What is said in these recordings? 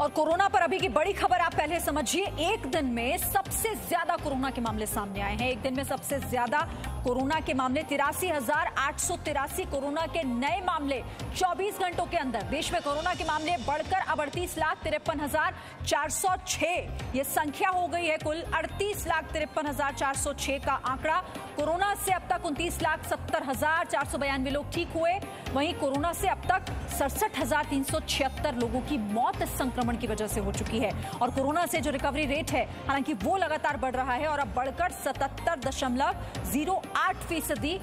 और कोरोना पर अभी की बड़ी खबर आप पहले समझिए। एक दिन में सबसे ज्यादा कोरोना के मामले सामने आए हैं। एक दिन में सबसे ज्यादा कोरोना के मामले 83,883 कोरोना के नए मामले 24 घंटों के अंदर। देश में कोरोना के मामले बढ़कर अब 38,53,406 ये संख्या हो गई है। कुल 38,53,406 का आंकड़ा। कोरोना से अब तक 29,70,492 लोग ठीक हुए। वहीं कोरोना से अब तक 67,376 लोगों की मौत इस संक्रमण की वजह से हो चुकी है। और कोरोना से जो रिकवरी रेट है, हालांकि वो लगातार बढ़ रहा है और अब बढ़कर 77.08%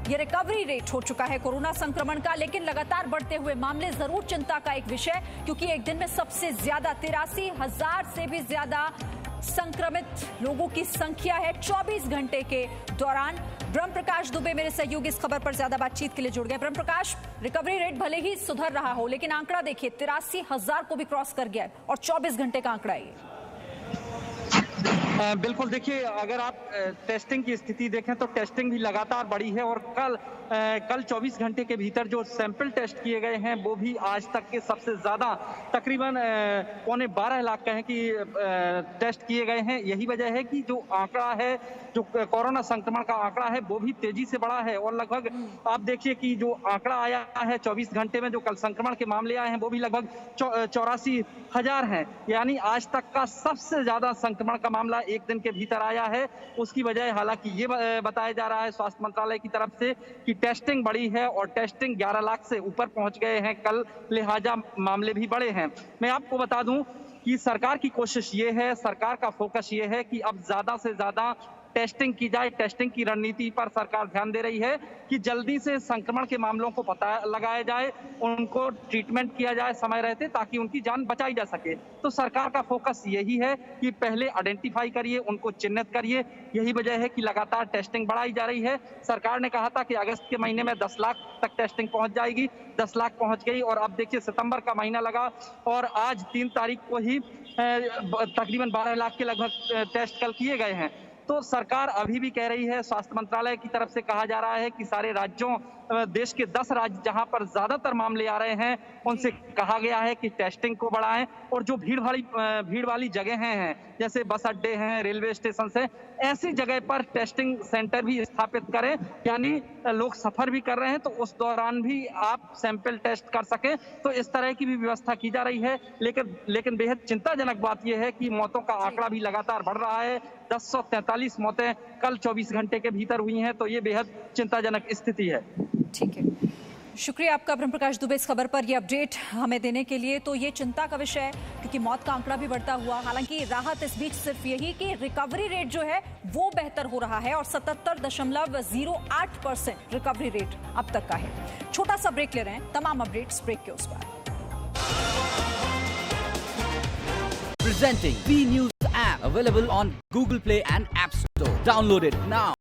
ये रिकवरी रेट हो चुका है कोरोना संक्रमण का। लेकिन लगातार बढ़ते हुए मामले जरूर चिंता का एक विषय, क्योंकि एक दिन में सबसे ज्यादा 83,000 से भी ज्यादा संक्रमित लोगों की संख्या है 24 घंटे के दौरान। ब्रह्म प्रकाश दुबे मेरे सहयोगी इस खबर पर ज्यादा बातचीत के लिए जुड़ गए। ब्रह्म प्रकाश, रिकवरी रेट भले ही सुधर रहा हो, लेकिन आंकड़ा देखिए 83,000 को भी क्रॉस कर गया है और 24 घंटे का आंकड़ा है। बिल्कुल, देखिए, अगर आप टेस्टिंग की स्थिति देखें तो टेस्टिंग भी लगातार बढ़ी है और कल 24 घंटे के भीतर जो सैंपल टेस्ट किए गए हैं वो भी आज तक के सबसे ज़्यादा, तकरीबन 12.25 लाख कहें कि टेस्ट किए गए हैं। यही वजह है कि जो आंकड़ा है, जो कोरोना संक्रमण का आंकड़ा है, वो भी तेजी से बढ़ा है। और लगभग आप देखिए कि जो आंकड़ा आया है 24 घंटे में, जो कल संक्रमण के मामले आए हैं वो भी लगभग 84,000 हैं। यानी आज तक का सबसे ज़्यादा संक्रमण का मामला एक दिन के भीतर आया है। उसकी वजह हालांकि ये बताया जा रहा है स्वास्थ्य मंत्रालय की तरफ से कि टेस्टिंग बढ़ी है और टेस्टिंग 11 लाख से ऊपर पहुंच गए हैं कल, लिहाजा मामले भी बढ़े हैं। मैं आपको बता दूं कि सरकार की कोशिश ये है, सरकार का फोकस ये है कि अब ज्यादा से ज्यादा टेस्टिंग की जाए। टेस्टिंग की रणनीति पर सरकार ध्यान दे रही है कि जल्दी से संक्रमण के मामलों को पता लगाया जाए, उनको ट्रीटमेंट किया जाए समय रहते, ताकि उनकी जान बचाई जा सके। तो सरकार का फोकस यही है कि पहले आइडेंटिफाई करिए, उनको चिन्हित करिए। यही वजह है कि लगातार टेस्टिंग बढ़ाई जा रही है। सरकार ने कहा था कि अगस्त के महीने में 10 लाख तक टेस्टिंग पहुंच जाएगी, 10 लाख पहुंच गई। और अब देखिए, सितंबर का महीना लगा और आज 3 तारीख को ही तकरीबन 12 लाख के लगभग टेस्ट कल किए गए हैं। तो सरकार अभी भी कह रही है, स्वास्थ्य मंत्रालय की तरफ से कहा जा रहा है कि सारे राज्यों, देश के 10 राज्य जहां पर ज्यादातर मामले आ रहे हैं, उनसे कहा गया है कि टेस्टिंग को बढ़ाएं। और जो भीड़ वाली जगह हैं, जैसे बस अड्डे हैं, रेलवे स्टेशन है, ऐसी जगह पर टेस्टिंग सेंटर भी स्थापित करें। यानी लोग सफर भी कर रहे हैं तो उस दौरान भी आप सैंपल टेस्ट कर सकें। तो इस तरह की भी व्यवस्था की जा रही है। लेकिन बेहद चिंताजनक बात यह है कि मौतों का आंकड़ा भी लगातार बढ़ रहा है। 1043 मौतें कल 24 घंटे के भीतर हुई हैं। तो ये बेहद चिंताजनक स्थिति है। ठीक है, शुक्रिया आपका ब्रह्म प्रकाश दुबे इस खबर पर ये अपडेट हमें देने के लिए। तो ये चिंता का विषय है, क्योंकि मौत का आंकड़ा भी बढ़ता हुआ। हालांकि राहत इस बीच सिर्फ यही कि रिकवरी रेट जो है वो बेहतर हो रहा है और 77.08% रिकवरी रेट अब तक का है। छोटा सा ब्रेक ले रहे हैं, तमाम अपडेट्स ब्रेक के उस पर। Presenting V News app available on Google Play and App Store. Download it now.